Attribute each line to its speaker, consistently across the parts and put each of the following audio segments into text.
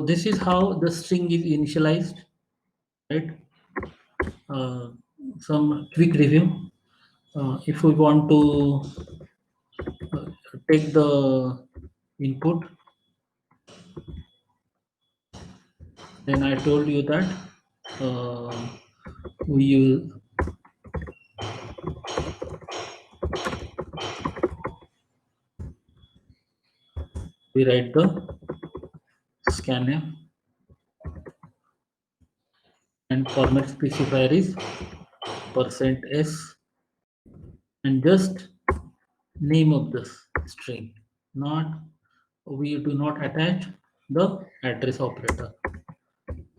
Speaker 1: this is how the string is initialized, right? Some quick review. If we want to take the input, then I told you that we use we write the scanf and format specifier is %s and just name of the string, not we do not attach the address operator.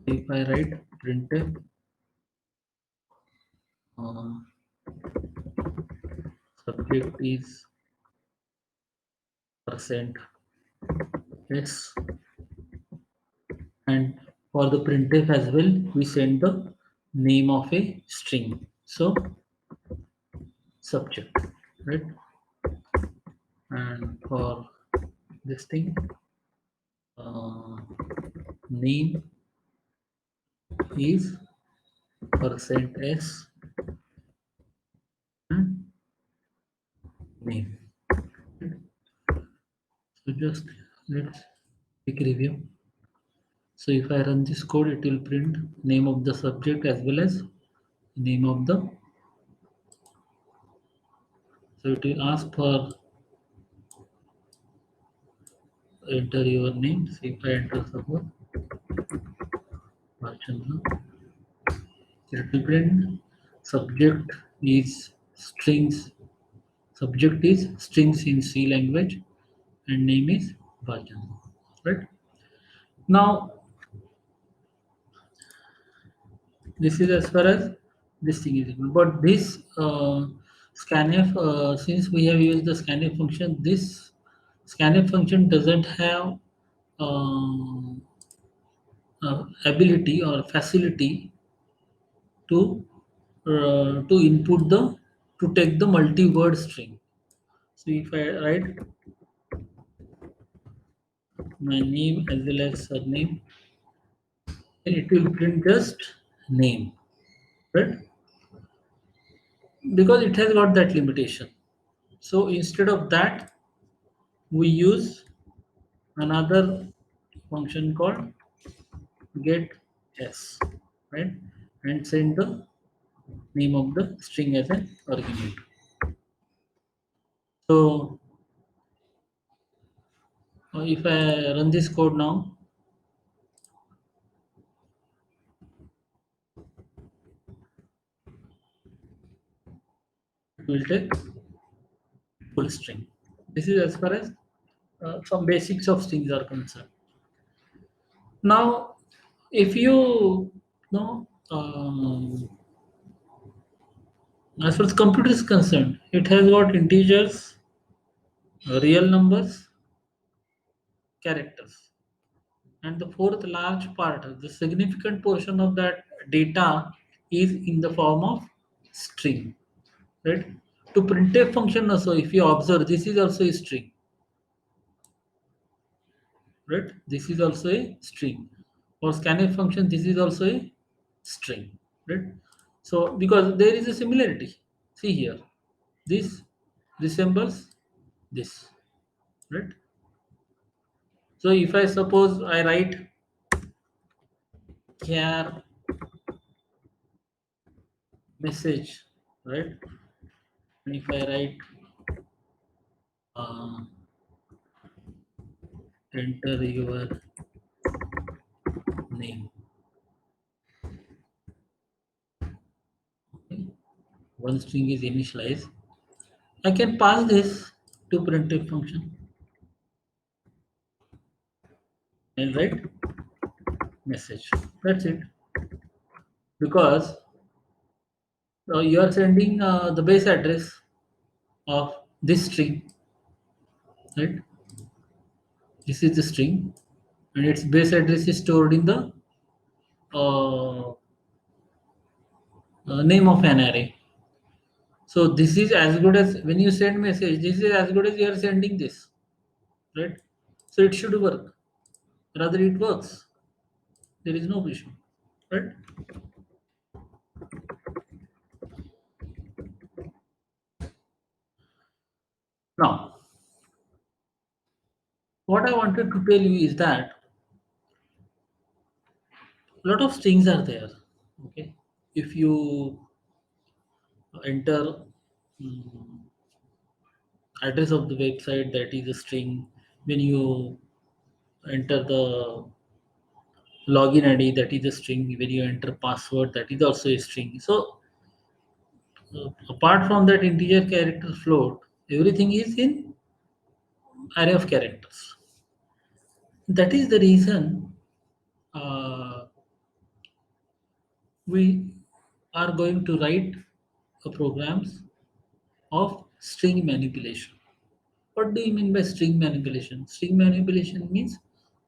Speaker 1: If I write printf subject is %s, and for the printf as well we send the name of a string, so subject, right? And for this thing, name is %s and name. So just let's quick review. So if I run this code, it will print name of the subject as well as name of the. So it will ask for enter your name. So if I enter suppose Bhalchandra, it will print subject is strings. Subject is strings in C language and name is Bhalchandra. Right? Now this is as far as this thing is concerned. But this scanf, since we have used the scanf function, this scanf function doesn't have um, ability or facility to input the to take the multi-word string. So if I write my name as well as surname, then it will print just name, right? Because it has got that limitation. So instead of that, we use another function called get s, right? And send the name of the string as an argument. So if I run this code now, it will take full string. This is as far as some basics of strings are concerned. Now, if you know, as far as computer is concerned, it has got integers, real numbers, characters, and the fourth large part, the significant portion of that data is in the form of string, right? To printf function also, if you observe, this is also a string, right? This is also a string. For scanf function, this is also a string, right? So because there is a similarity, see here, this resembles this, right? So if I suppose I write care message, right? And if I write uh, enter your name, okay? One string is initialized. I can pass this to printf function and write message. That's it. Because you are sending the base address of this string, right? This is the string, and its base address is stored in the uh, name of an array. So this is as good as when you send message. This is as good as you are sending this, right? So it should work. Rather, it works. There is no issue, right? Now, what I wanted to tell you is that a lot of strings are there. Okay, if you enter mm, address of the website, that is a string. When you enter the login ID, that is a string. When you enter password, that is also a string. So apart from that integer character float, everything is in array of characters. That is the reason uh, we are going to write programs of string manipulation. What do you mean by string manipulation? String manipulation means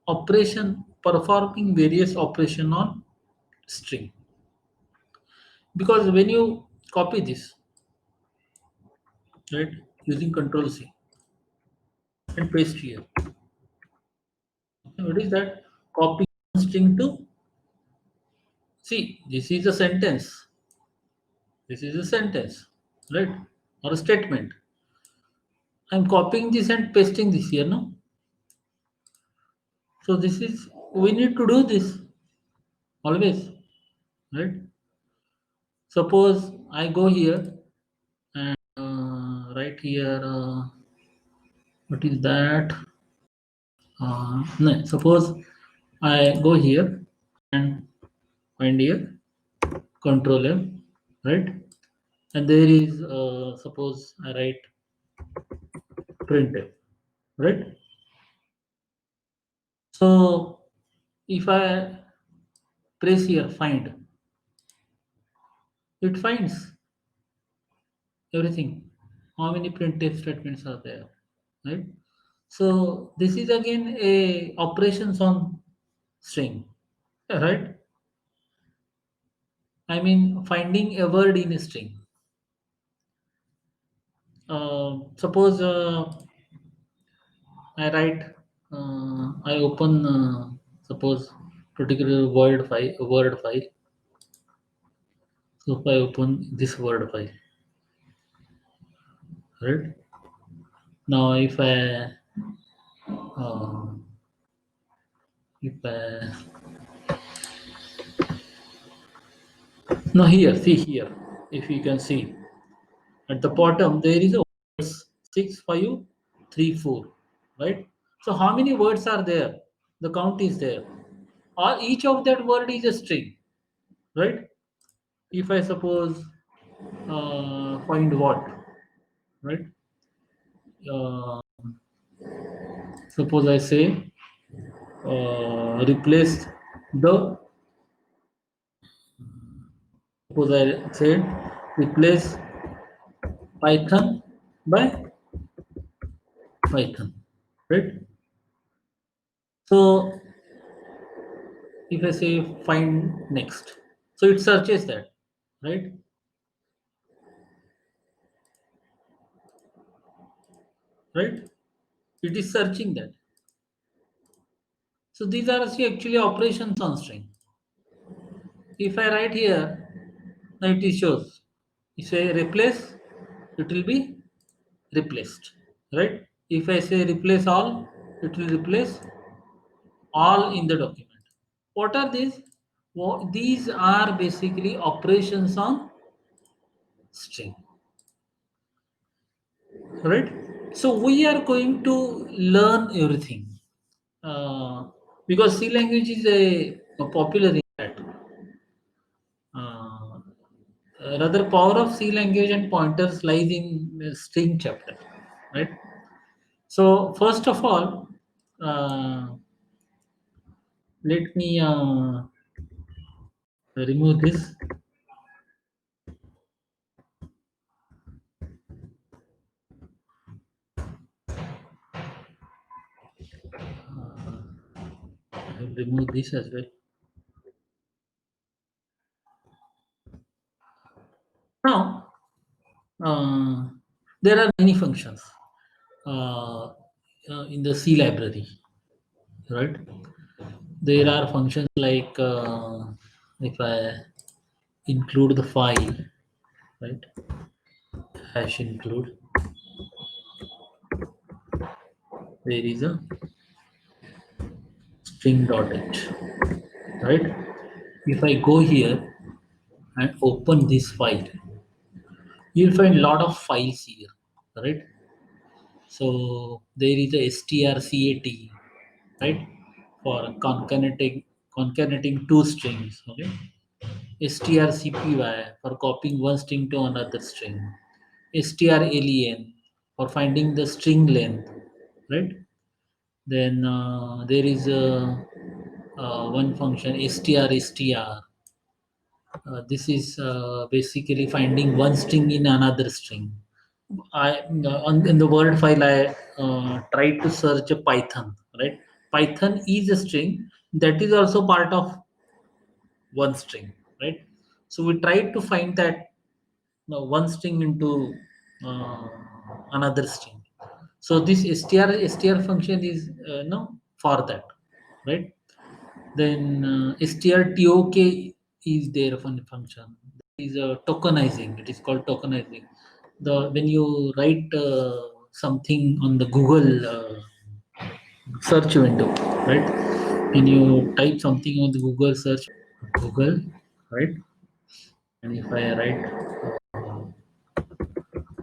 Speaker 1: operation performing various operation on string. Because when you copy this, right, using Control C and paste here, what is that? Copy string to see. This is a sentence. This is a sentence, right, or a statement. I'm copying this and pasting this here, no? So this is we need to do this always, right? Suppose I go here and right here, what is that? No, suppose I go here and find here Control M, right? And there is suppose I write printf, right? So if I press here find, it finds everything. How many printf statements are there, right? So this is again a operations on string, right? I mean finding a word in a string. Suppose I write, I open, suppose particular word file. So if I open this word file, right? Now uh, if I, now here, see here, if you can see at the bottom there is a words 6 5 3 4, right? So how many words are there? The count is there. Or each of that word is a string, right? If I suppose find what, right? Uh, suppose I say replace the, suppose I said replace Python by Python, right? So if I say find next, so it searches that, right? Right? It is searching that. So these are actually operations on string. If I write here, now it is shows. If I replace, it will be replaced, right? If I say replace all, it will replace all in the document. What are these? These are basically operations on string, right? So we are going to learn everything because C language is a popular in that. Uh, Rather, power of C language and pointers lies in the string chapter, right? So first of all, let me remove this. I have removed this as well. Now, uh, there are many functions uh, in the C library, right? there are functions like if I include the file, right? Hash include, there is a string dot h, right? If I go here and open this file, you'll find a lot of files here, right? So there is a strcat, right, for concatenating two strings, okay? strcpy for copying one string to another string, strlen for finding the string length, right? Then there is a one function str. This is basically finding one string in another string. In the word file, I tried to search a Python. Right, Python is a string that is also part of one string. Right, so we tried to find that one string into uh, another string. So this str function is no for that. Right, then strtok is there function. Is tokenizing. It is called tokenizing. The when you write something on the Google search window, right? When you type something on the Google search, Google, right? And if I write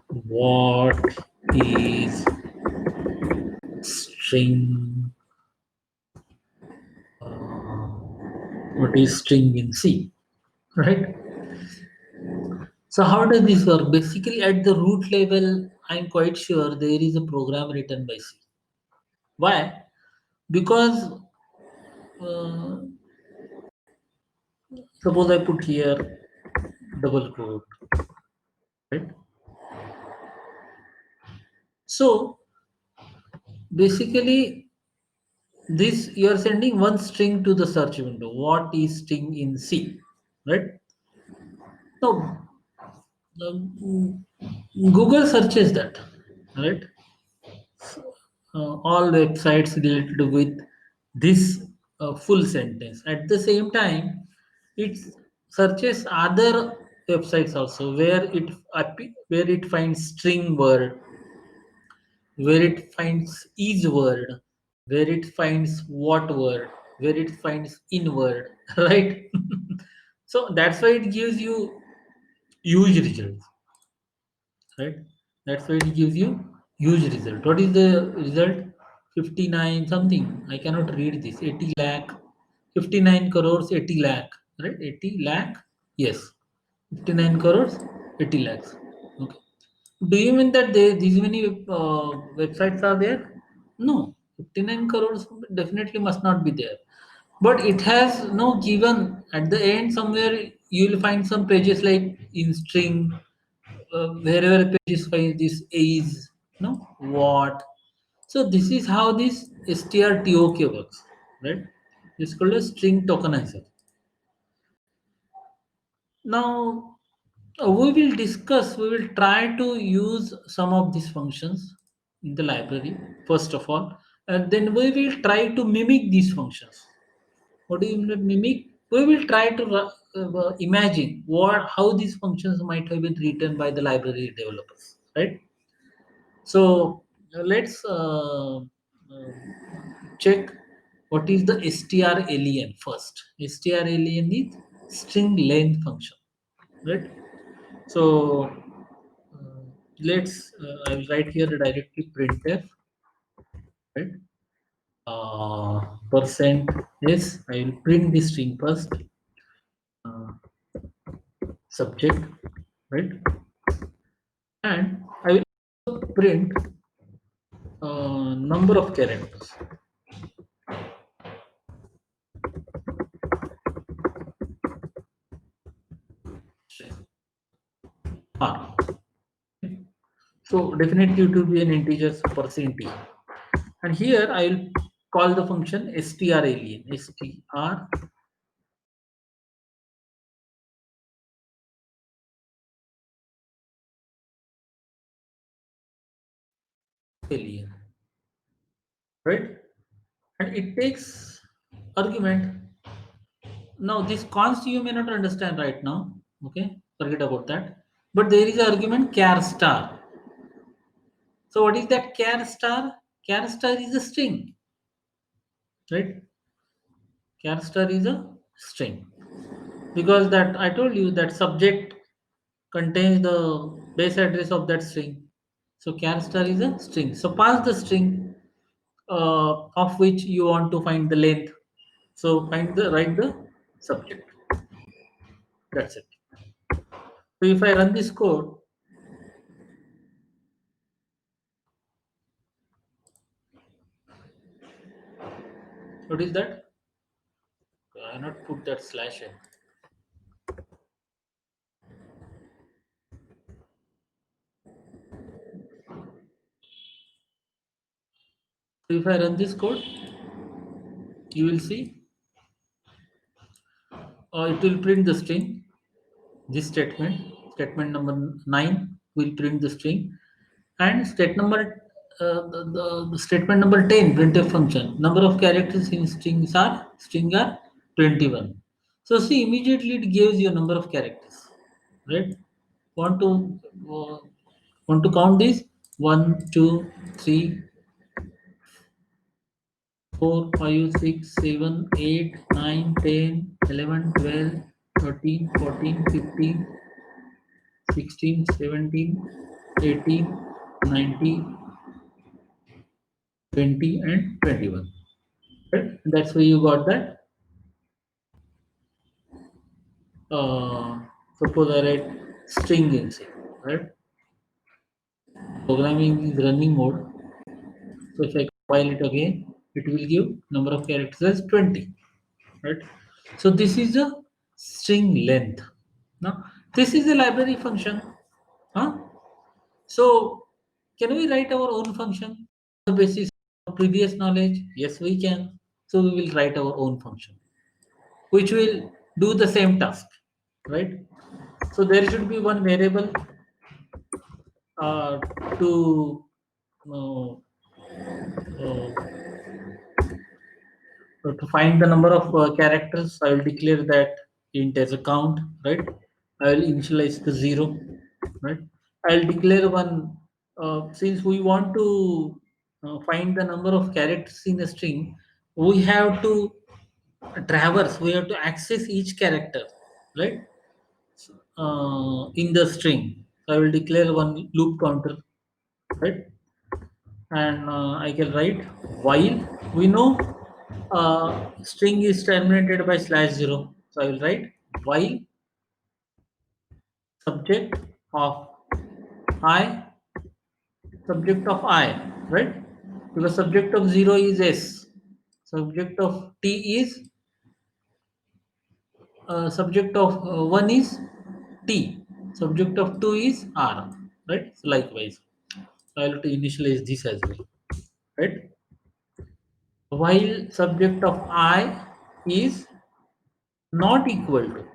Speaker 1: what is string, what is string in C, right? So how does this work? Basically, at the root level, I'm quite sure there is a program written by C. Why? Because uh, suppose I put here double quote, right? So basically, this you are sending one string to the search window. What is string in C, right? Now, Google searches that, right? All websites related with this full sentence. At the same time, it searches other websites also where where it finds string word, where it finds is word, where it finds what word, where it finds in word, right? So that's why it gives you huge results, right? That's why it gives you huge result. What is the result? 59 something. I cannot read this. 80 lakh, 59 crores, 80 lakh, right? 80 lakh, yes. 59 crores, 80 lakhs. Okay. Do you mean that these many websites are there? No. 59 crores definitely must not be there. But it has no given at the end somewhere you will find some pages like in string, wherever pages find this is, no, what. So this is how this strtok works, right? It's called a string tokenizer. Now we will try to use some of these functions in the library first of all, and then we will try to mimic these functions. What do you mean mimic? We will try to imagine what how these functions might have been written by the library developers, right? So let's check what is the strlen first. Strlen is string length function, right? So let's I will write here directly printf, right? Percent yes, I will print the string first. Uh, Subject, right? And I will also print number of characters. R. So definitely it will be an integer percent. And here I will call the function strlen. Strlen, right? And it takes argument. Now this const you may not understand right now. Okay, forget about that. But there is an argument char star. So what is that char star? Char star is a string, right? Char star is a string because that I told you that subject contains the base address of that string. So char star is a string. So pass the string of which you want to find the length. So write the subject. That's it. So if I run this code, what is that? I not put that slash in. So if I run this code, you will see it will print the string. This statement number 9 will print the string, and the statement number 10 printf function. Number of characters in string are 21. So see immediately it gives you a number of characters, right? Want to uh, want to count these 1, 2, 3, 4, 5, 6, 7, 8, 9, 10, 11, 12, 13, 14, 15, 16, 17, 18, 19, 20, and 21. Right? That's where you got that. Uh, Suppose I write string in C, right? Programming is running mode. So if I compile it again, it will give number of characters as 20, right? So this is a string length. Now this is a library function, huh? So can we write our own function on the basis of previous knowledge? Yes, we can. So we will write our own function, which will do the same task, right? So there should be one variable uh, to uh, to find the number of characters. I will declare that int as a count, right? I will initialize the 0, right? I'll declare one since we want to find the number of characters in a string. We have to traverse. We have to access each character, right? In the string. So I will declare one loop counter, right? And I can write while we know string is terminated by slash 0. So I will write while subject of I, subject of I, right? Because subject of 0 is S, subject of T is subject of 1 is T, subject of 2 is R, right? So likewise, I will to initialize this as well, right? While subject of I is not equal to,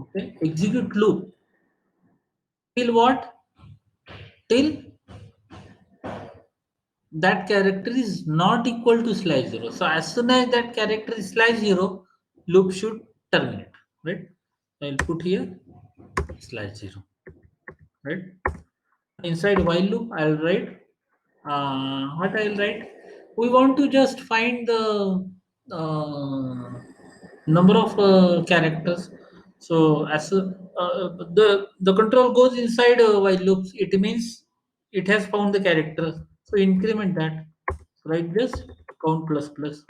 Speaker 1: okay, execute loop till what? Till that character is not equal to slash 0. So as soon as that character is slash 0, loop should terminate, right? I'll put here slash 0, right? Inside while loop I'll write what I'll write. We want to just find the number of characters. So as the control goes inside while loops, it means it has found the character. So increment that. So write this count plus plus,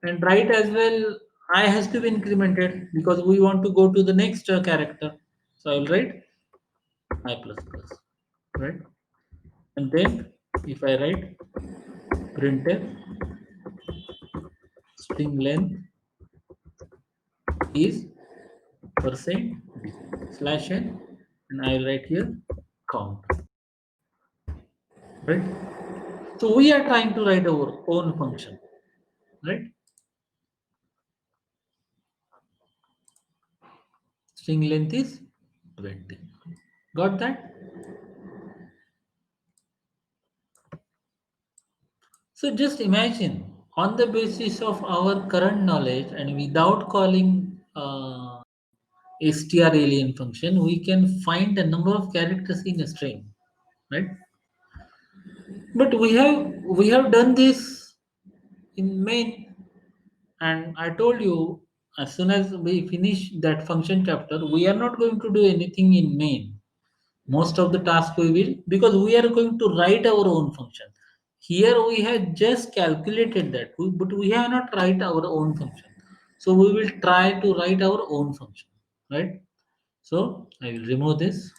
Speaker 1: and write as well. I has to be incremented because we want to go to the next character. So I'll write I plus plus, right? And then if I write printf string length is percent slash n, and I will write here count, right? So we are trying to write our own function, right? String length is 20. Got that? So just imagine On the basis of our current knowledge and without calling str alien function, we can find a number of characters in a string, right? But we have done this in main, and I told you as soon as we finish that function chapter, we are not going to do anything in main. Most of the task we will, because we are going to write our own function. Here we have just calculated that, but we have not write our own function. So we will try to write our own function, right? So I will remove this,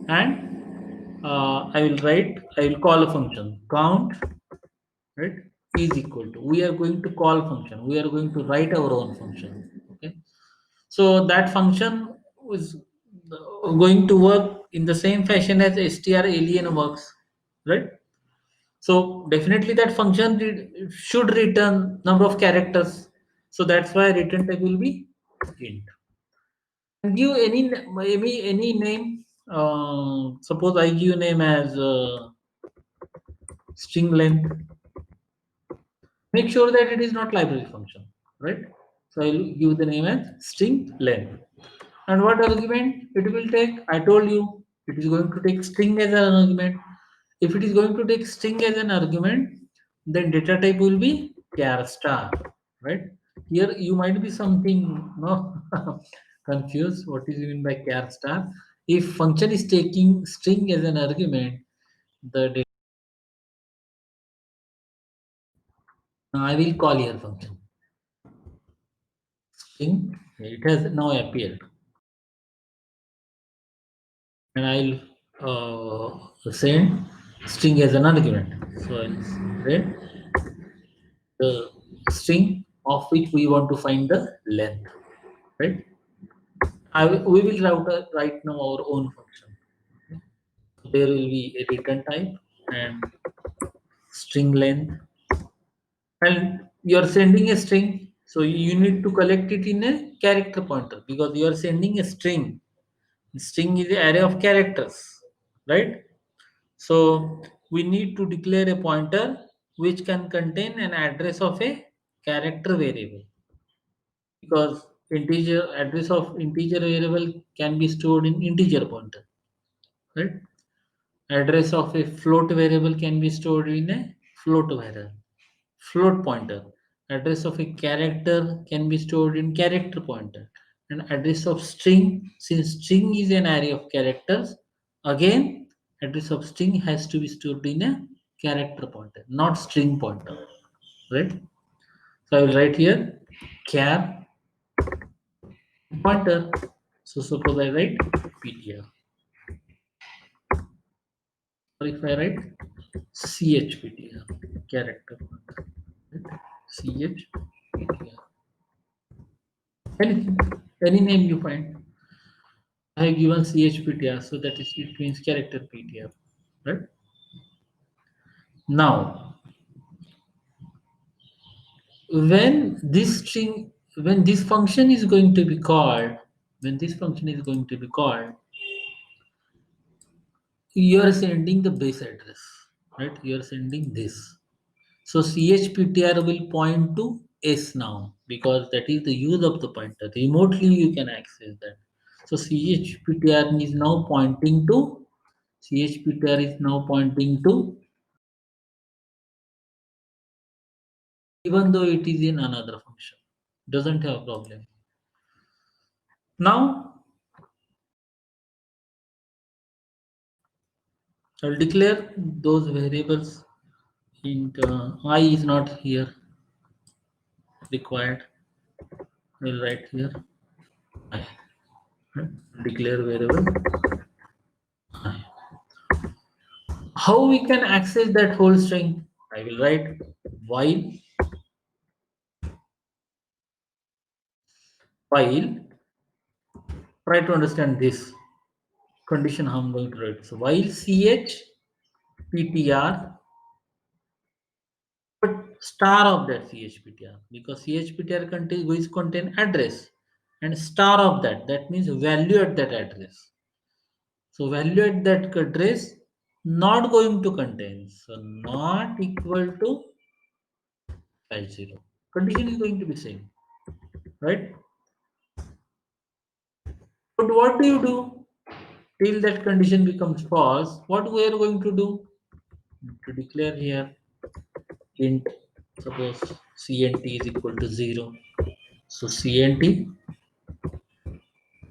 Speaker 1: and I will call a function count, right, is equal to, we are going to call function, we are going to write our own function. Okay, so that function is going to work in the same fashion as str alien works, right? So definitely that function should return number of characters, so that's why return type will be int. Give any name. Suppose I give name as string length. Make sure that it is not library function, right? So I'll give the name as string length. And what argument it will take? I told you it is going to take string as an argument. If it is going to take string as an argument, then data type will be char star, right? Here you might be something no confused. What is mean by char star? If function is taking string as an argument, the data, I will call here function string. It has now appeared, and I'll send string as an argument. So I'll send the string of which we want to find the length, right? We will write now our own function. There will be a return type and string length, and you are sending a string, so you need to collect it in a character pointer because you are sending a string. String is an array of characters, right? So we need to declare a pointer which can contain an address of a character variable, because integer address of integer variable can be stored in integer pointer, right? Address of a float variable can be stored in a float variable, float pointer. Address of a character can be stored in character pointer, and address of string, since string is an array of characters, again address of string has to be stored in a character pointer, not string pointer, right? So I will write here char pointer. So suppose I write ptr, or if I write chptr, character pointer, right? chptr, anything, any name you find. I have given chptr, so that is it means character ptr, right? Now, when this function is going to be called, when this function is going to be called, you are sending the base address, right? You are sending this. So chptr will point to s now, because that is the use of the pointer. Remotely you can access that. So chptr is now pointing to chptr is now pointing to, even though it is in another function, doesn't have a problem. Now I'll declare those variables. Int I is not here required. We'll write here I. Right? Declare variable I. How we can access that whole string? I will write while try to understand this condition how I'm going to write. So while ch ptr, but star of that chptr, because chptr contain address, and star of that, that means value at that address. So value at that address not going to contain. So not equal to 50. Condition is going to be same, right? But what do you do till that condition becomes false? What we are going to do? To declare here int, suppose cnt is equal to 0. So cnt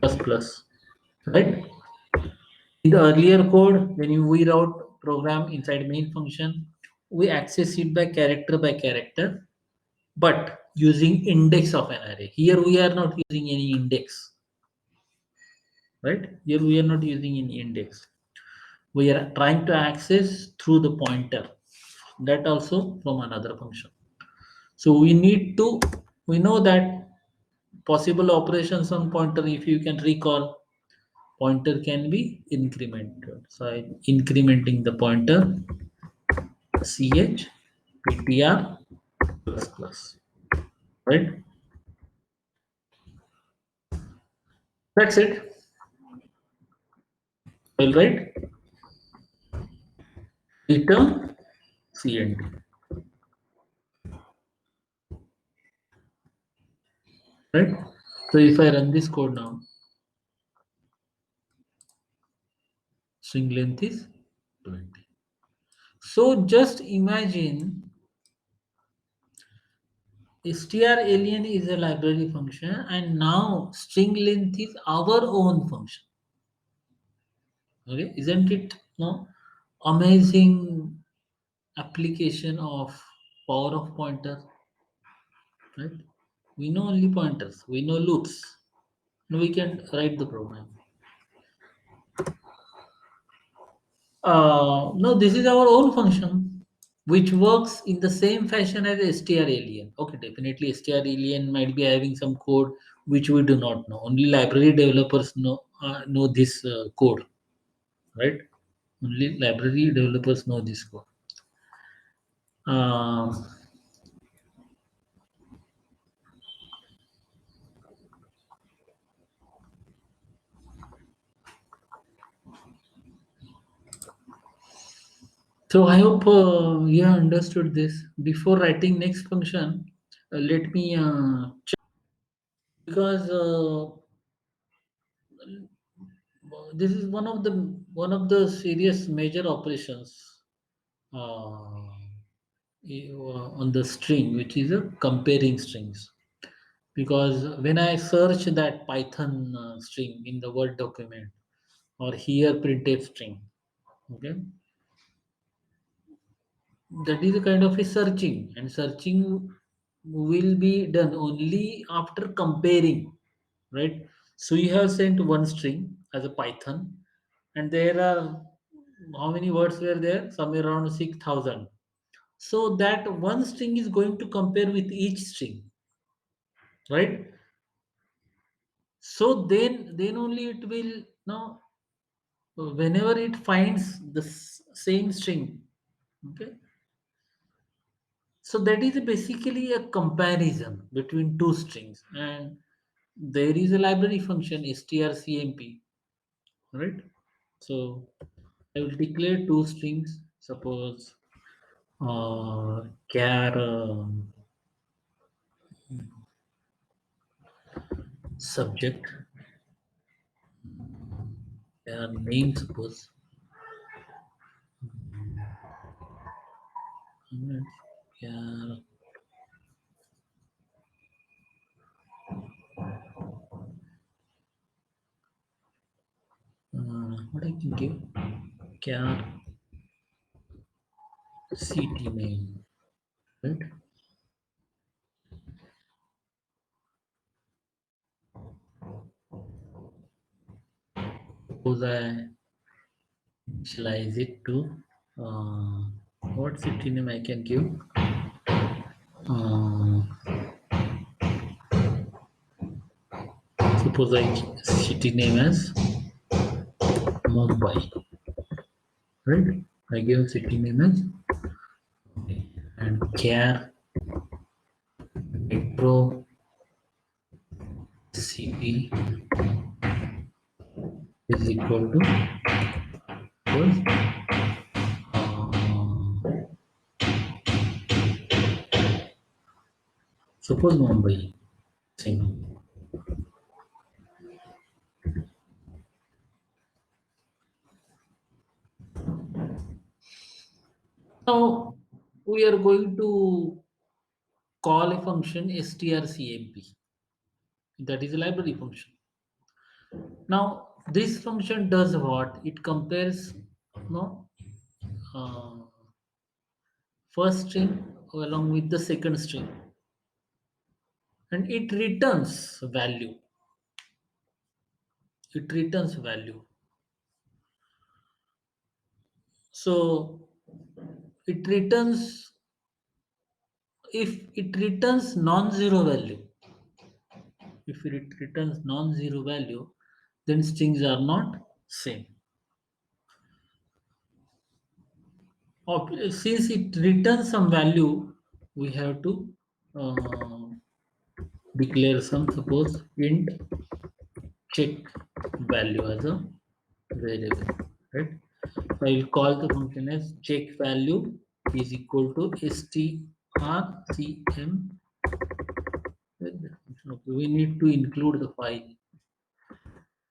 Speaker 1: plus plus, right? In the earlier code, when we wrote program inside main function, we access it by character, but using index of an array. Here we are not using any index, right? Here we are not using any index. We are trying to access through the pointer. That also from another function. So we know that possible operations on pointer, if you can recall, pointer can be incremented. So I'm incrementing the pointer ch ptr plus plus, right? That's it. Well, right? Return cnt, right? So if I run this code now, string length is 20. So just imagine strlen is a library function, and now string length is our own function. Okay, isn't it no amazing application of power of pointer, right? We know only pointers, we know loops. Now we can write the program. No, this is our own function, which works in the same fashion as strlen. Okay, definitely strlen might be having some code which we do not know. Only library developers know this code, right? Only library developers know this code. Uh, so I hope you have understood this. Before writing next function, let me check, because this is one of the serious major operations uh, on the string, which is a comparing strings. Because when I search that Python string in the Word document, or here printf string, okay, that is a kind of a searching, and searching will be done only after comparing, right? So you have sent one string as a Python, and there are how many words were there? Somewhere around 6,000. So that one string is going to compare with each string, right? So then only it will now, whenever it finds the same string, okay. So that is basically a comparison between two strings, and there is a library function strcmp, right? So I will declare two strings. Suppose char subject, name, suppose char, what I can give, char ct name, right? Suppose I initialize it to uh, what city name I can give. Uh, Suppose I city name as Mumbai, right? I give city name as Mumbai. And care metro city is equal to, suppose, Suppose Mumbai. Same. Now we are going to call a function strcmp. That is a library function. Now this function does what? It compares no uh, first string along with the second string, and it returns value. It returns value. So it returns, if it returns non-zero value, if it returns non-zero value, then strings are not same. Since it returns some value, we have to uh, declare some, suppose int check value as a variable, right? So I will call the function as check value is equal to strcm. Okay, we need to include the file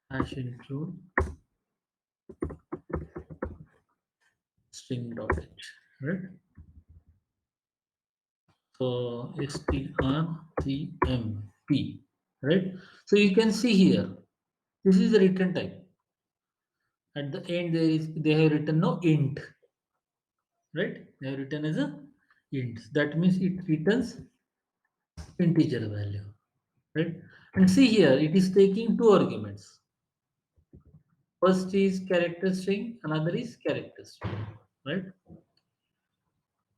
Speaker 1: hash include string.h, right? So strcmp, right? So you can see here, this is the return type. At the end, they have written no int, right? They have written as a int. That means it returns integer value, right? And see here, it is taking two arguments. First is character string, another is character string, right?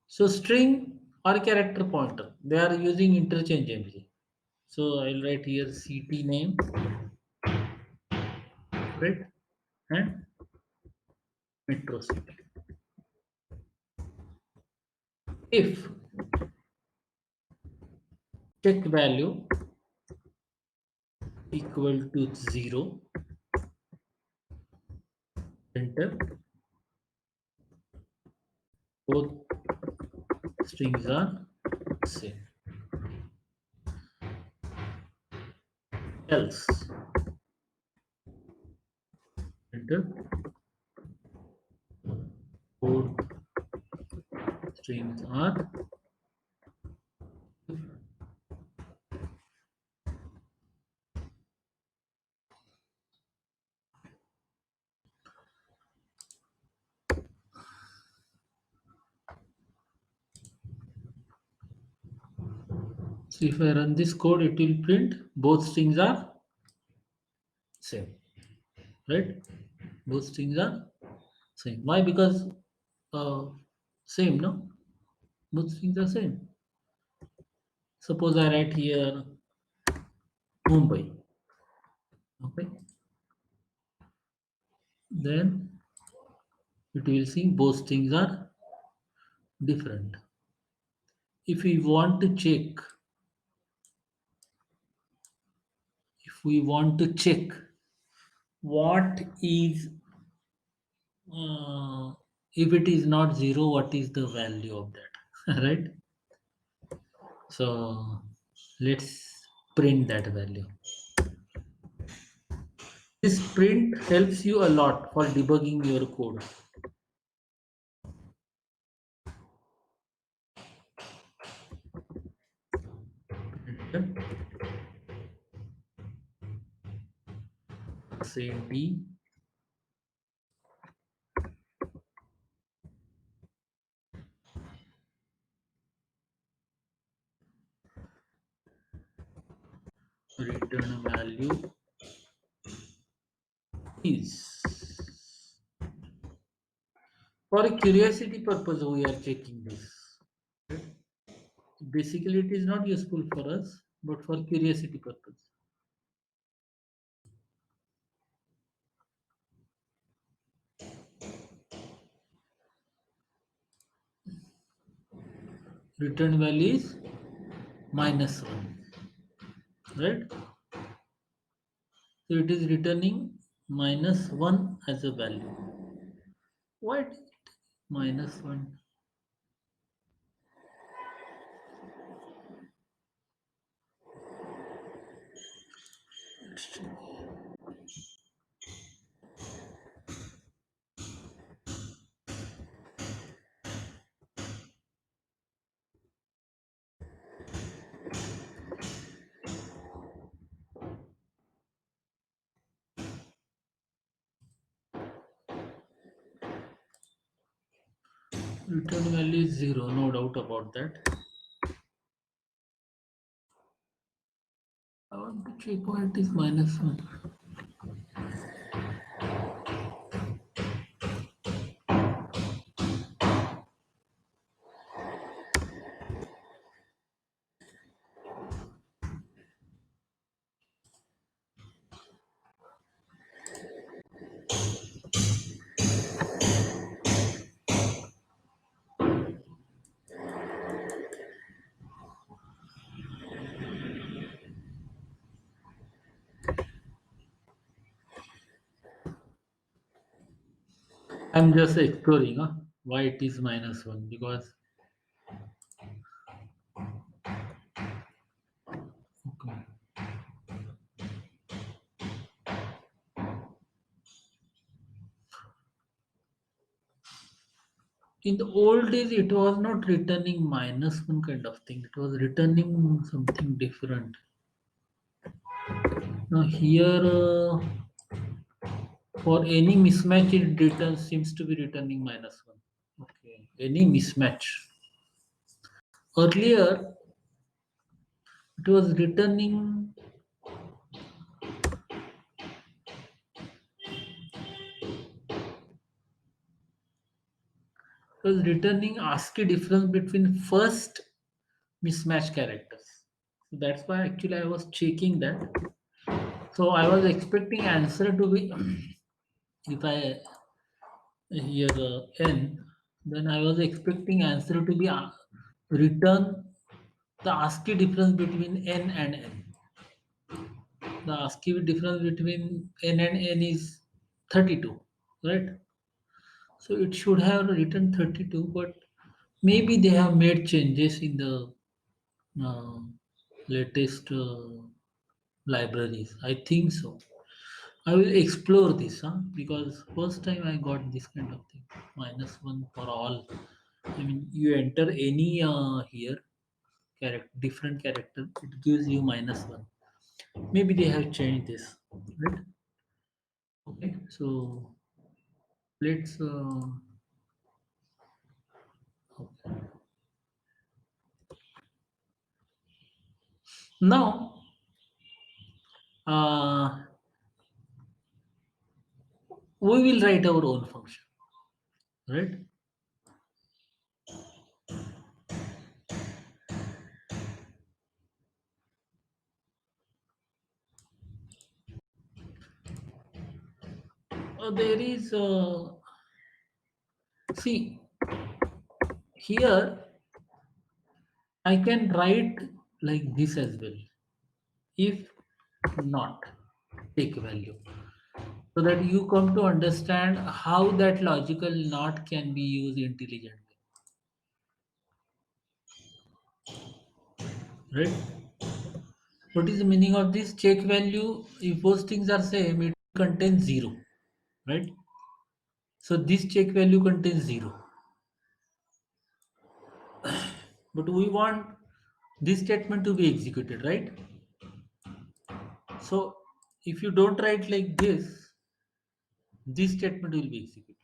Speaker 1: So string or character pointer, they are using interchangeably. So I'll write here ct name, right? And metro city. If check value equal to 0, enter, both strings are same. Else, enter, both strings are different. So if I run this code, it will print both strings are same, right? Both strings are same. Why? Because uh, same, no? Both strings are same. Suppose I write here Mumbai, okay? Then it will see both strings are different. If we want to check, if we want to check what is, if it is not zero, what is the value of that, right? So let's print that value. This print helps you a lot for debugging your code. Say D return value is, for a curiosity purpose we are checking this. Basically it is not useful for us, but for curiosity purpose. Return value is -1, right? So it is returning -1 as a value. Why did it -1? Return value is 0, no doubt about that. I want to check why it is -1. I'm just exploring why it is -1 because okay. In the old days it was not returning -1 kind of thing. It was returning something different. Now here for any mismatch it returns seems to be returning -1. Okay. Any mismatch. Earlier it was returning ASCII difference between first mismatch characters. So that's why actually I was checking that. So I was expecting answer to be if I hear n, then I was expecting answer to be return the ASCII difference between n and n. The ASCII difference between n and n is 32, right? So it should have written 32, but maybe they have made changes in the uh, latest libraries. I think so. I will explore this because first time I got this kind of thing. -1 for all. I mean, you enter any here different character, it gives you -1. Maybe they have changed this, right? Okay, so let's. Okay. Now, uh, we will write our own function, right? There is see here I can write like this as well. If not, take value, so that you come to understand how that logical not can be used intelligently, right? What is the meaning of this check value? If both things are same, it contains 0, right? So this check value contains 0, but we want this statement to be executed, right? So if you don't write like this statement will be executed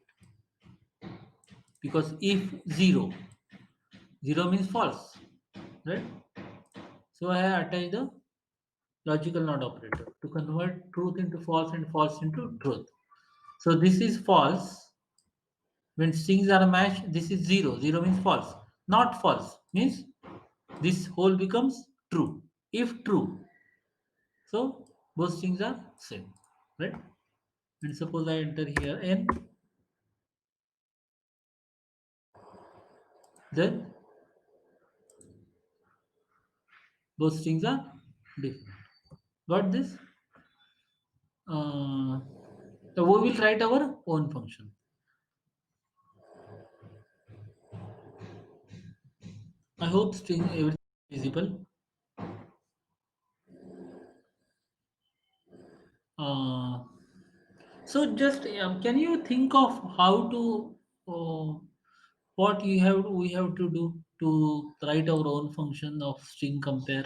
Speaker 1: because if 0 means false, right? So I have attached the logical not operator to convert truth into false and false into truth. So this is false. When strings are matched, this is 0. 0 means false. Not false means this whole becomes true. If true, so both strings are same, right? And suppose I enter here n, then both strings are different. Got this? So we will write our own function. I hope string everything is visible. Uh, so just can you think of how to what we have to do to write our own function of string compare?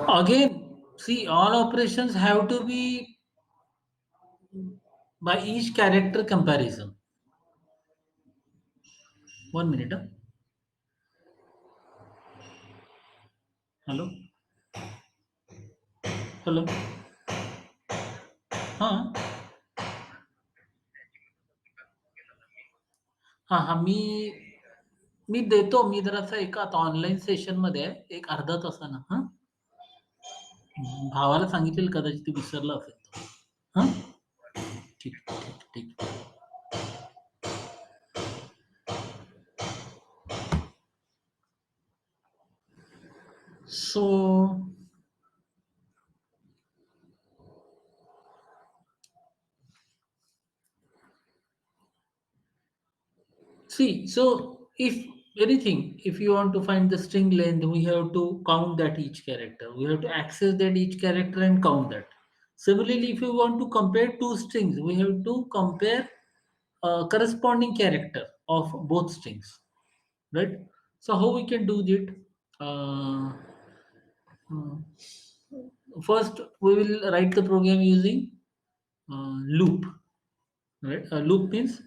Speaker 1: Again, see, all operations have to be by each character comparison. 1 minute. Hello, hello. हाँ हाँ हाँ मी देतो. मी जरासा एका आता online session मध्ये आहे, एक अर्धा तासानं. हा भावाला सांगितलेलं, कदाचित तू विसरला असेल तो. हा ठीक ठीक ठीक. So see, so if anything, if you want to find the string length, we have to count that each character. We have to access that each character and count that. Similarly, if you want to compare two strings, we have to compare corresponding character of both strings, right? So how we can do it? Uh, uh, First, we will write the program using loop. Right? Loop means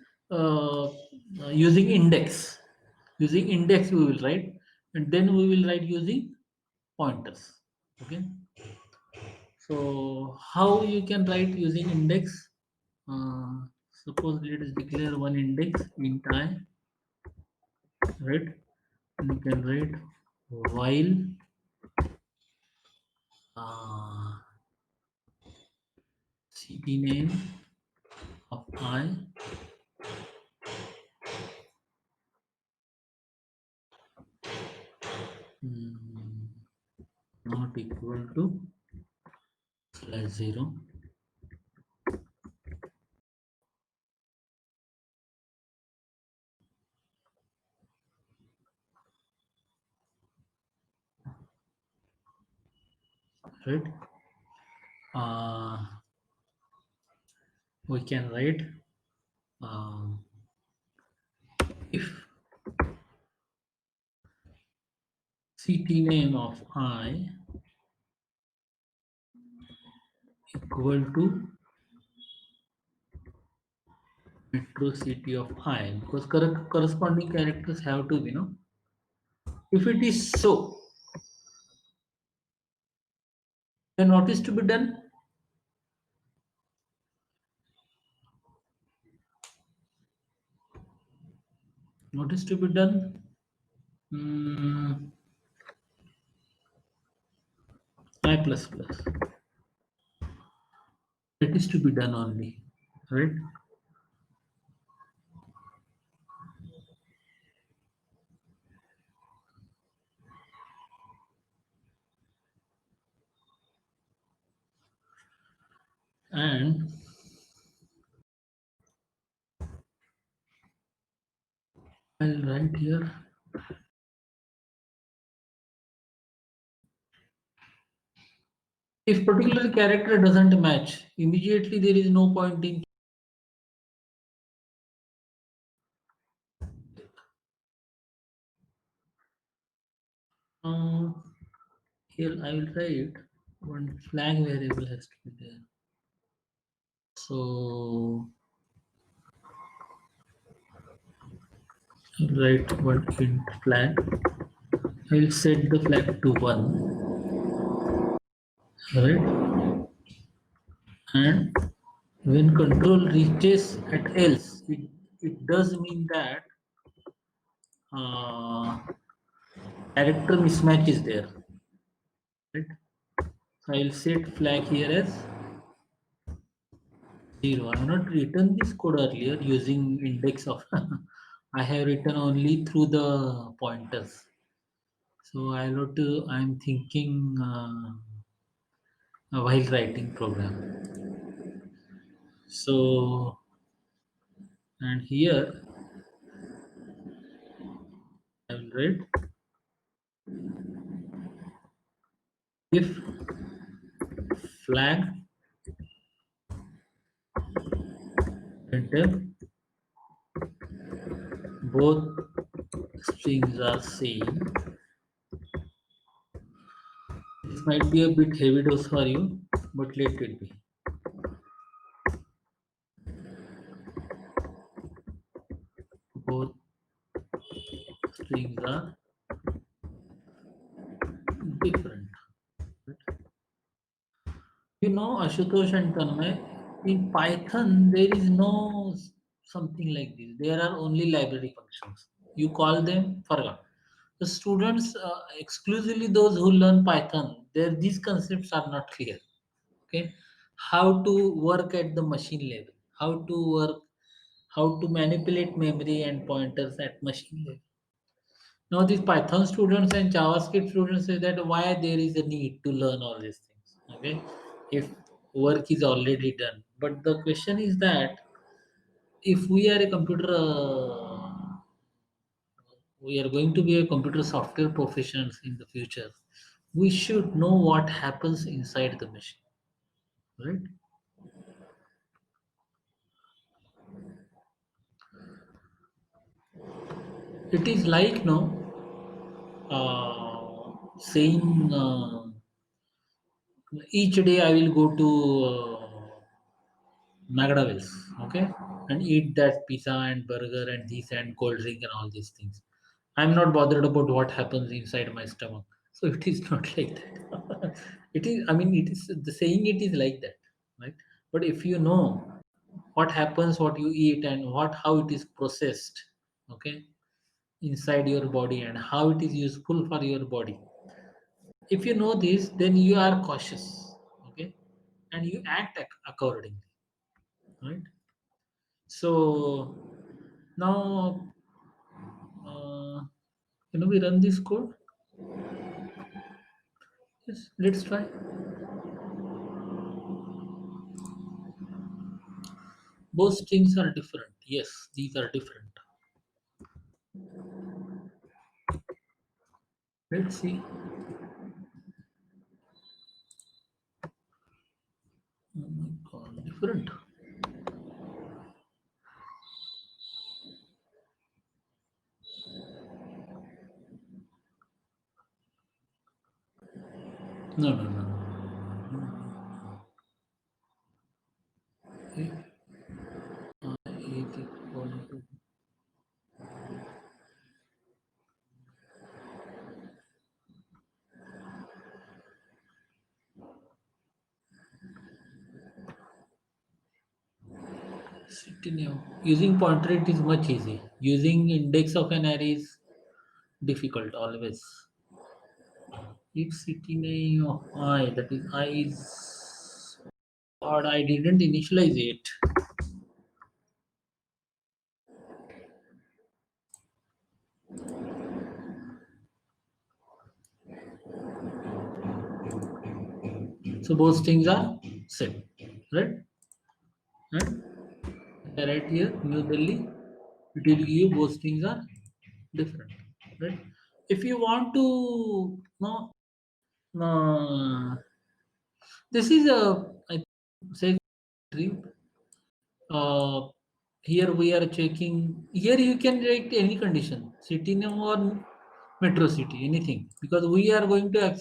Speaker 1: using index. Using index, we will write, and then we will write using pointers. Okay. So how you can write using index? Suppose let us declare one index int I, right? And you can write while uh, cd name of I mm, not equal to /0, right? Uh, we can write um, if city name of I equal to metro city of I, because corresponding characters have to be, no? If it is so, then what is to be done? What is to be done? Mm, I plus plus. It is to be done only, right? And I'll write here. If particular character doesn't match, immediately there is no point in. Uh, Here I will write one flag variable has to be there. So I'll write one int flag. I will set the flag to 1, right? And when control reaches at else, it does mean that uh, character mismatch is there, right? So I'll set flag here as 0. I have not written this code earlier using index of. I have written only through the pointers. So I wrote. I'm thinking while writing program. So and here I will write if flag, enter, both strings are same. This might be a bit heavy dose for you, but let it be. Both strings are different. You know, Ashutosh and Tanmay, in Python, there is no something like this. There are only library functions. You call them, forgot. The students, exclusively those who learn Python, these concepts are not clear. Okay, how to work at the machine level, how to manipulate memory and pointers at machine level. Now, these Python students and JavaScript students say that why there is a need to learn all these things. Okay, if work is already done. But the question is that if we are a we are going to be a computer software professionals in the future, we should know what happens inside the machine, right? It is like no saying each day I will go to McDonald's, okay, and eat that pizza and burger and this and cold drink and all these things. I'm not bothered about what happens inside my stomach. So it is not like that. It is, I mean, it is the saying it is like that, right? But if you know what happens, what you eat, and how it is processed, okay, inside your body and how it is useful for your body. If you know this, then you are cautious, okay, and you act accordingly, right? So now, we run this code. Yes, let's try. Both strings are different. Yes, these are different. Let's see. Oh my god, different. No, no, no, no. If I is equal to city name. Using pointer it is much easy. Using index of an array is difficult always. If city name of I, that is I is odd, I didn't initialize it. So both things are same, right? Right? Right here, New Delhi, it will give you both things are different, right? If you want to know, this is a I say uh, here we are checking. Here you can write any condition, city name or metro city, anything, because we are going to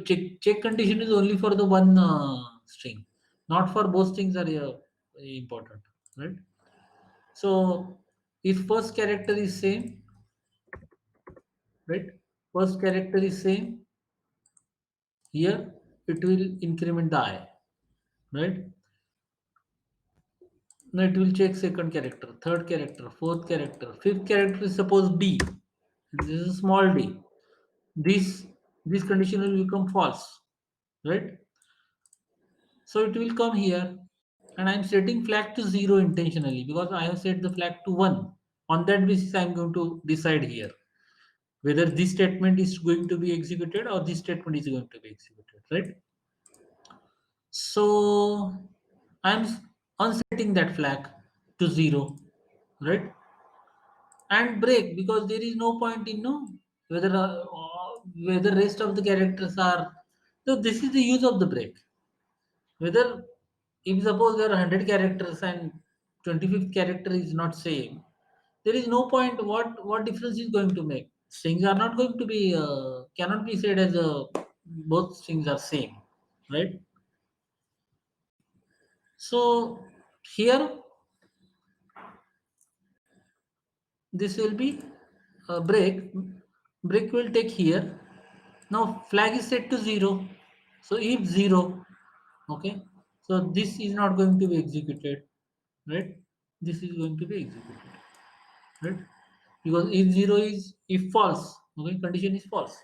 Speaker 1: check condition is only for the one string, not for both strings are important, right? So if first character is same, right? First character is same, here it will increment the I, right? Now it will check second character, third character, fourth character, fifth character is suppose D. This is a small d. This this condition will become false, right? So it will come here, and I'm setting flag to 0 intentionally because I have set the flag to 1. On that basis, I'm going to decide here whether this statement is going to be executed or this statement is going to be executed, right? So I'm unsetting that flag to 0, right? And break because there is no point in no whether rest of the characters are. So this is the use of the break. Whether if suppose there are 100 characters and 25th character is not same, there is no point. What difference is going to make? Strings are not going to be cannot be said as both strings are same, right? So here this will be a break. Break will take here. Now flag is set to 0. So if 0, okay. So this is not going to be executed, right? This is going to be executed, right? Because if 0 is if false, okay, condition is false.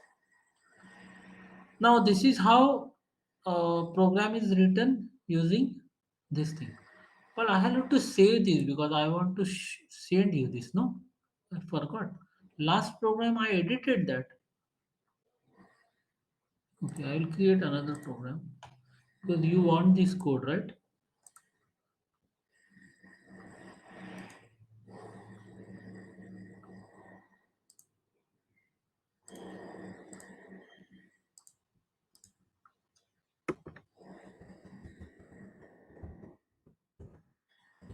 Speaker 1: Now this is how program is written using this thing. But I have to save this because I want to send you this. No, I forgot. Last program I edited that. Okay, I will create another program because you want this code, right?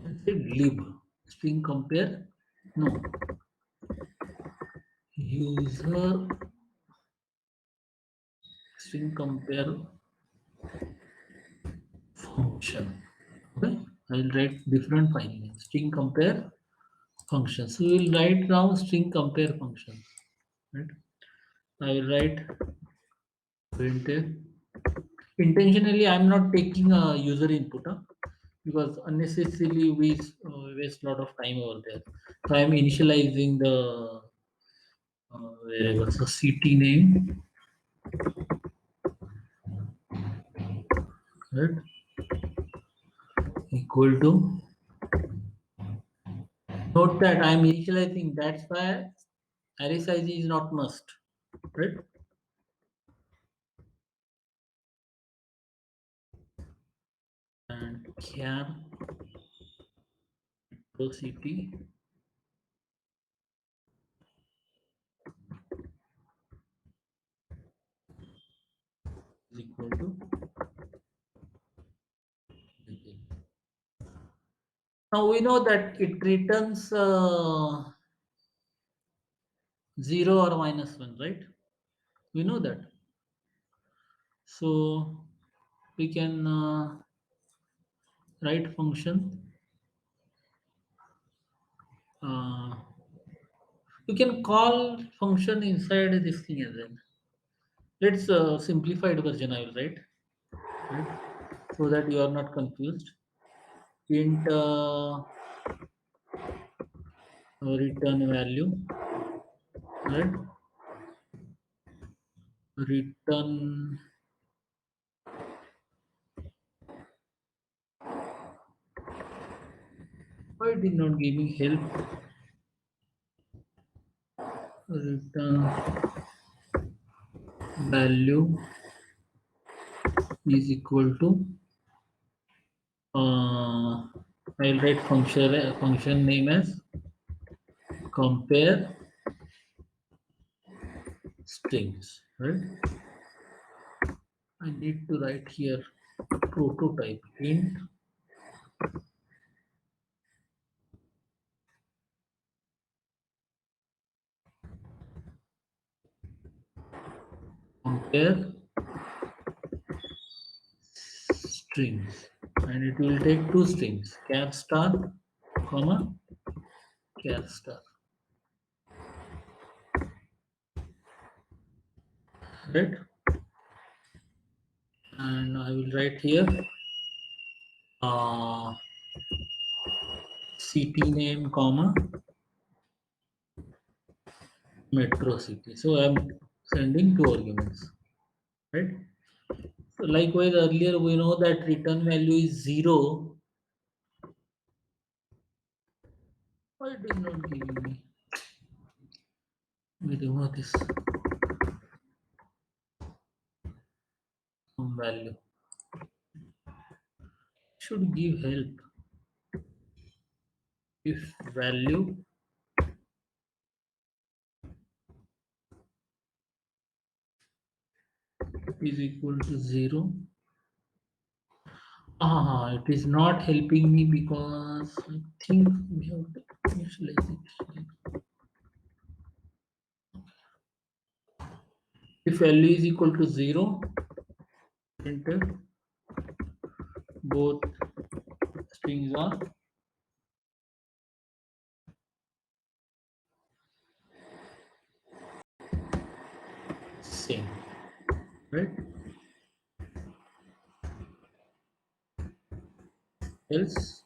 Speaker 1: And say lib string compare. No, user string compare function. Okay, I will write different file name. String compare function. So we will write now string compare function. Right? I will write printf. Intentionally, I am not taking a user input because unnecessarily we waste a lot of time over there. So I am initializing the variable. So ct name, right, equal to. Note that I am initializing. That's why array size is not must, right? And char ct is equal to. Now we know that it returns 0 or -1, right? We know that. So we can write function. Uh, you can call function inside this thing as well. Let's simplified version I will write, right? So that you are not confused. Int return value, right? Return. Why did not give me help? Return value is equal to. I'll write function name as compare strings, right? I need to write here prototype int compare strings, and it will take two strings, char star, comma, char star, right? And I will write here uh, city name, comma, metro city. So I'm sending two arguments, right? So likewise, earlier we know that return value is 0. Why it is not giving me? We remove this some value. Should give help if value is equal to 0. It is not helping me because I think we have to initialize it. If value is equal to 0, enter both strings are same, right? Else,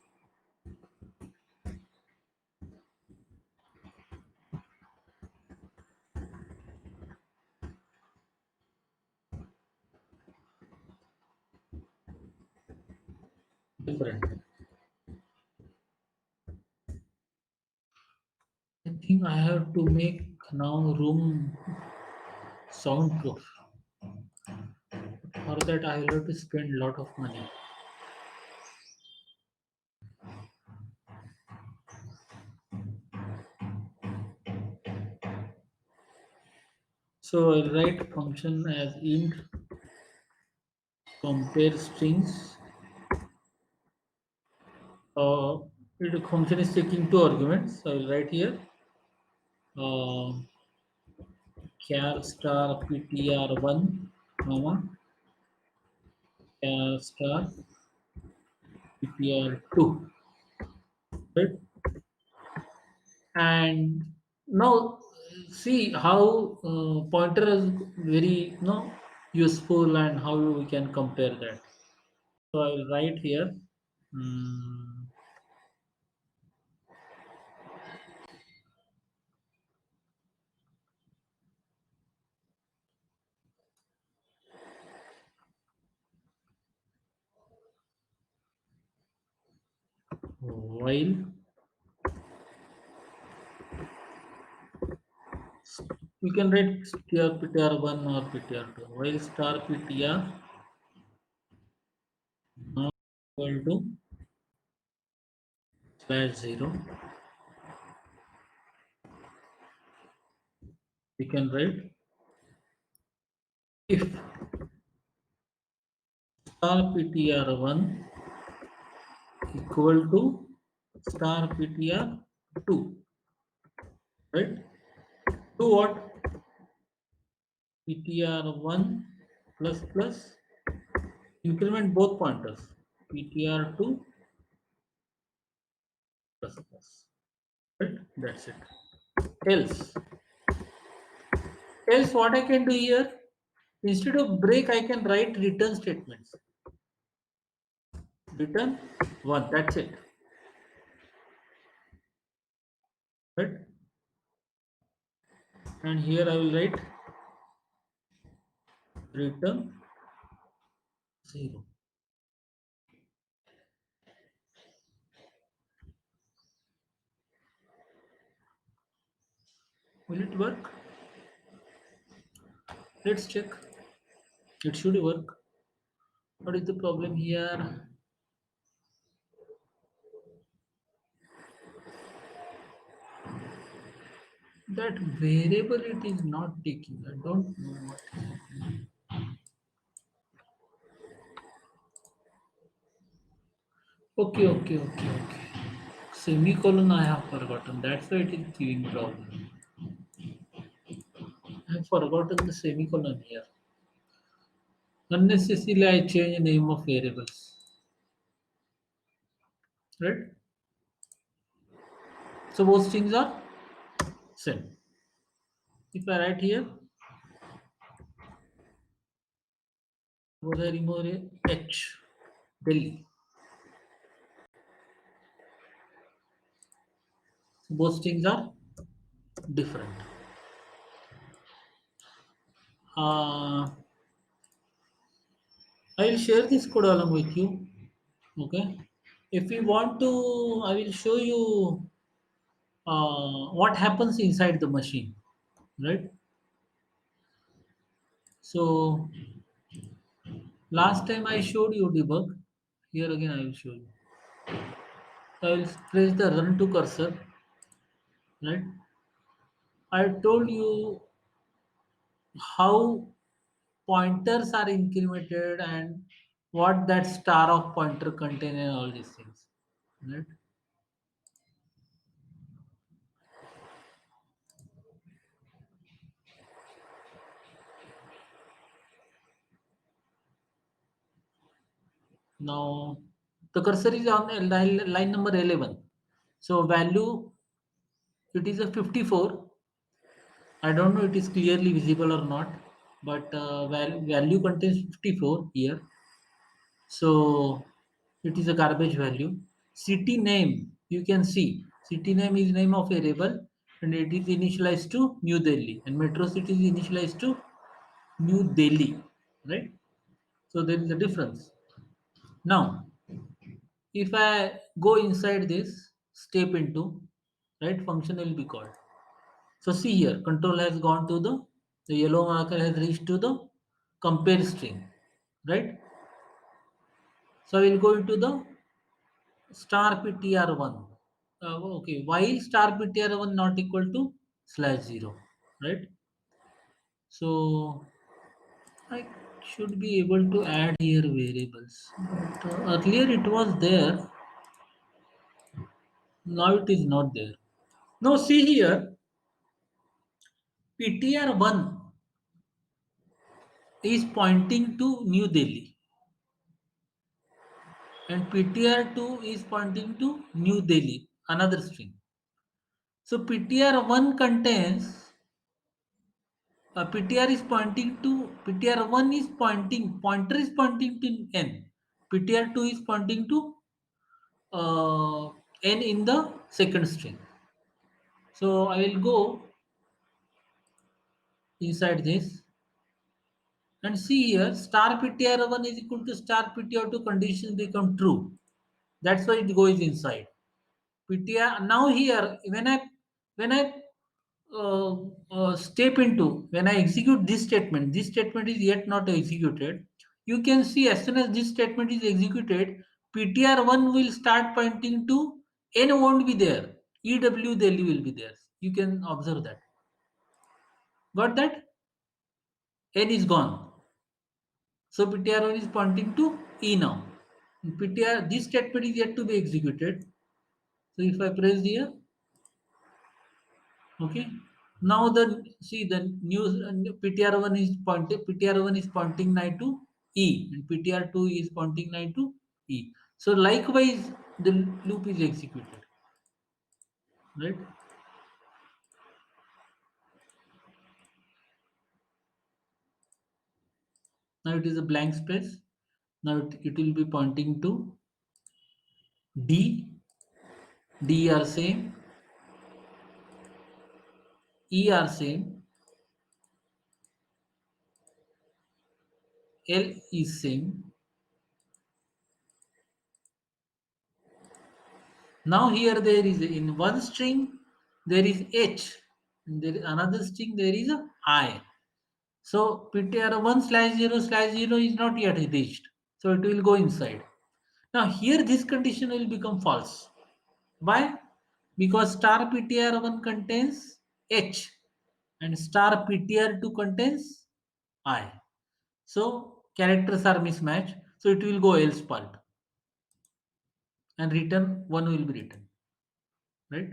Speaker 1: different. I think I have to make now room soundproof. For that, I will have to spend a lot of money. So I'll write function as int compare strings. Uh, the function is taking two arguments. So I will write here uh, char star ptr1 comma char star ptr2, right? And now see how pointer is very useful and how we can compare that. So I will write here mm, while you can write str ptr1 or ptr2 while star ptr not equal to slash 0, we can write if star ptr1 equal to star ptr2, right? To what? ptr1 plus plus increment both pointers ptr2 plus plus, right? That's it. Else what I can do here, instead of break I can write return statements. Return one, that's it, right? And here I will write return 0. Will it work? Let's check. It should work. What is the problem here? That variable it is not taking. I don't know what. Okay. Semicolon I have forgotten. That's why it is giving problem. I have forgotten the semicolon here. Unnecessarily I change name of variables. Right? So both strings are same. If I write here, suppose I remove a H, Delhi. So both strings are different. Uh, I will share this code along with you. Okay. If you want to, I will show you what happens inside the machine. Right. So last time I showed you debug. Here again I will show you. I will press the run to cursor. Right. I told you how pointers are incremented and what that star of pointer contain and all these things, right? Now the cursor is on line number 11. So value, it is a 54. I don't know it is clearly visible or not, but value contains 54 here. So it is a garbage value. City name, you can see city name is name of a variable and it is initialized to New Delhi, and metro city is initialized to New Delhi, right? So there is a difference. Now, if I go inside this step into, right, function will be called. So see here, control has gone to the yellow marker has reached to the compare string, right? So I will go into the star ptr1. Okay, while star ptr1 not equal to slash 0, right? So I should be able to add here variables. But, earlier it was there, now it is not there. Now see here, ptr1 is pointing to New Delhi and ptr2 is pointing to New Delhi, another string. So ptr1 contains, ptr is pointing to, ptr1 is pointing, pointer is pointing to n, ptr2 is pointing to uh, n in the second string. So I will go inside this and see here, star ptr1 is equal to star ptr2 conditions become true. That's why it goes inside ptr. Now here when I step into, when I execute this statement is yet not executed. You can see as soon as this statement is executed, ptr1 will start pointing to, n won't be there, ew Delhi will be there. You can observe that. Got that? N is gone. So ptr1 is pointing to e now. Ptr, this statement is yet to be executed. So if I press here, okay. Now the, see the new PTR1 is pointing, PTR1 is pointing now to E and PTR2 is pointing now to E. So likewise the loop is executed, right? Now it is a blank space. Now it will be pointing to D, D are same, E are same, L is same. Now here there is in one string there is H, and there is another string there is a I. So PTR1 slash 0 slash 0 is not yet reached. So it will go inside. Now here this condition will become false. Why? Because star PTR1 contains H and star PTR2 contains I. So characters are mismatched. So it will go else part and return 1 will be written. Right?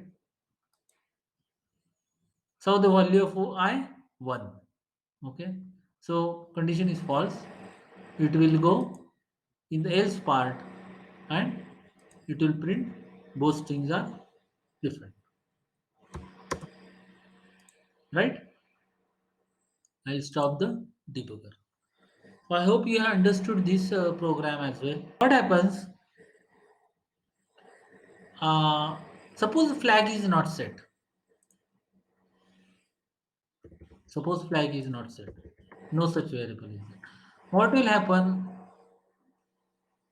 Speaker 1: So the value of I 1. Okay. So condition is false. It will go in the else part and it will print both strings are different, right? I'll stop the debugger. So I hope you have understood this program as well. What happens, uh, suppose flag is not set, suppose flag is not set, no such variable is there. What will happen,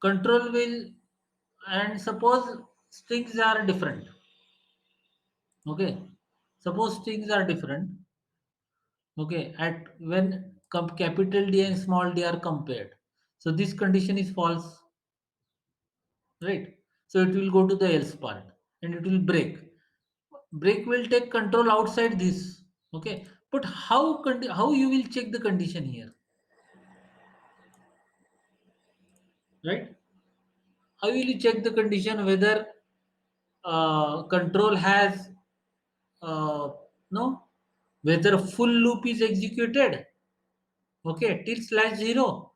Speaker 1: control will, and suppose strings are different, okay, suppose strings are different. Okay, at when capital D and small d are compared. So this condition is false, right? So it will go to the else part and it will break. Break will take control outside this. Okay, but how you will check the condition here? right? How will you check the condition whether control has no, whether full loop is executed, okay, till slash zero,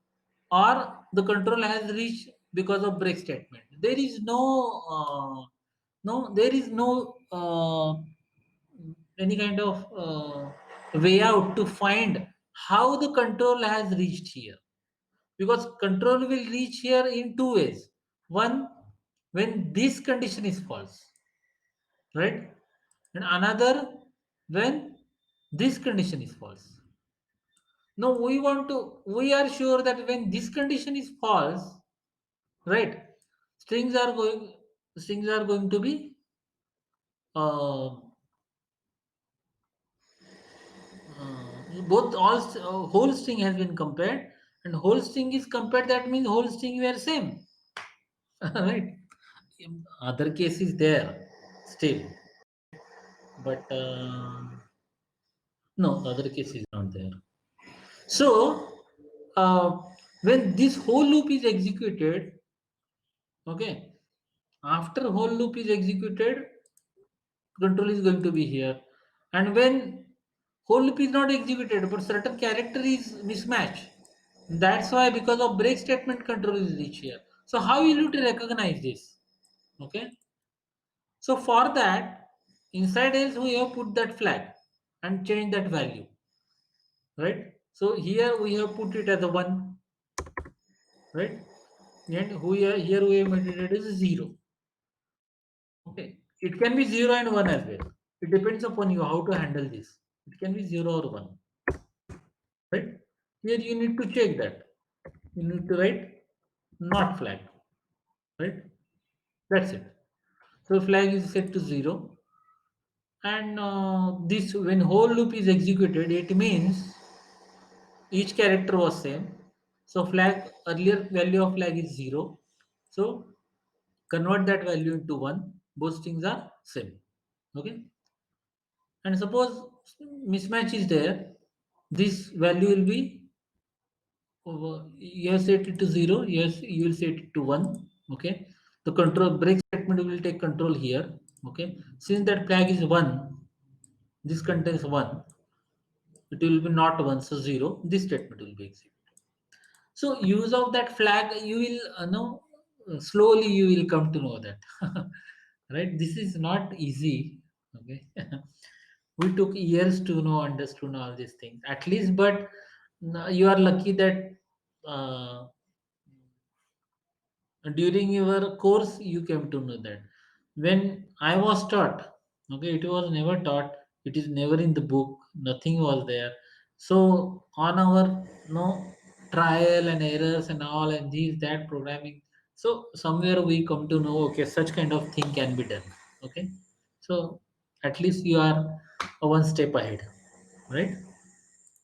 Speaker 1: or the control has reached because of break statement. There is no there is no any kind of way out to find how the control has reached here, because control will reach here in two ways. One, when this condition is false, right? And another, when this condition is false. No, we are sure that when this condition is false, right, strings are going strings are going to be uh, both whole string has been compared, and whole string is compared, that means whole string were same. Right? Other case is there still, but no, the other case is not there. So uh, when this whole loop is executed, okay, after whole loop is executed, control is going to be here. And when whole loop is not executed, but certain character is mismatched, that's why because of break statement control is reached here. So how will you to recognize this? Okay. So for that, inside else we have put that flag and change that value, right? So here we have put it as a one, right? And here we have made it as a zero. Okay. It can be zero and one as well. It depends upon you how to handle this. It can be zero or one, right? Here you need to check that. You need to write not flag, right? That's it. So flag is set to zero, and this when whole loop is executed, it means each character was same. So flag earlier value of flag is zero. So convert that value into one. Both strings are same. Okay. And suppose mismatch is there, this value will be you have set it to zero, yes, you will set it to one. Okay, the control break statement will take control here. Okay, since that flag is one, this contains one, it will be not one, so zero, this statement will be executed. So use of that flag, you will know slowly you will come to know that. Right, this is not easy. Okay. We took years to know understand all these things at least, but you are lucky that uh, during your course you came to know that. When I was taught, okay, it was never taught, it is never in the book, nothing was there. So on our no trial and errors and all and these that programming, so somewhere we come to know, okay, such kind of thing can be done. Okay, so at least you are one step ahead, right?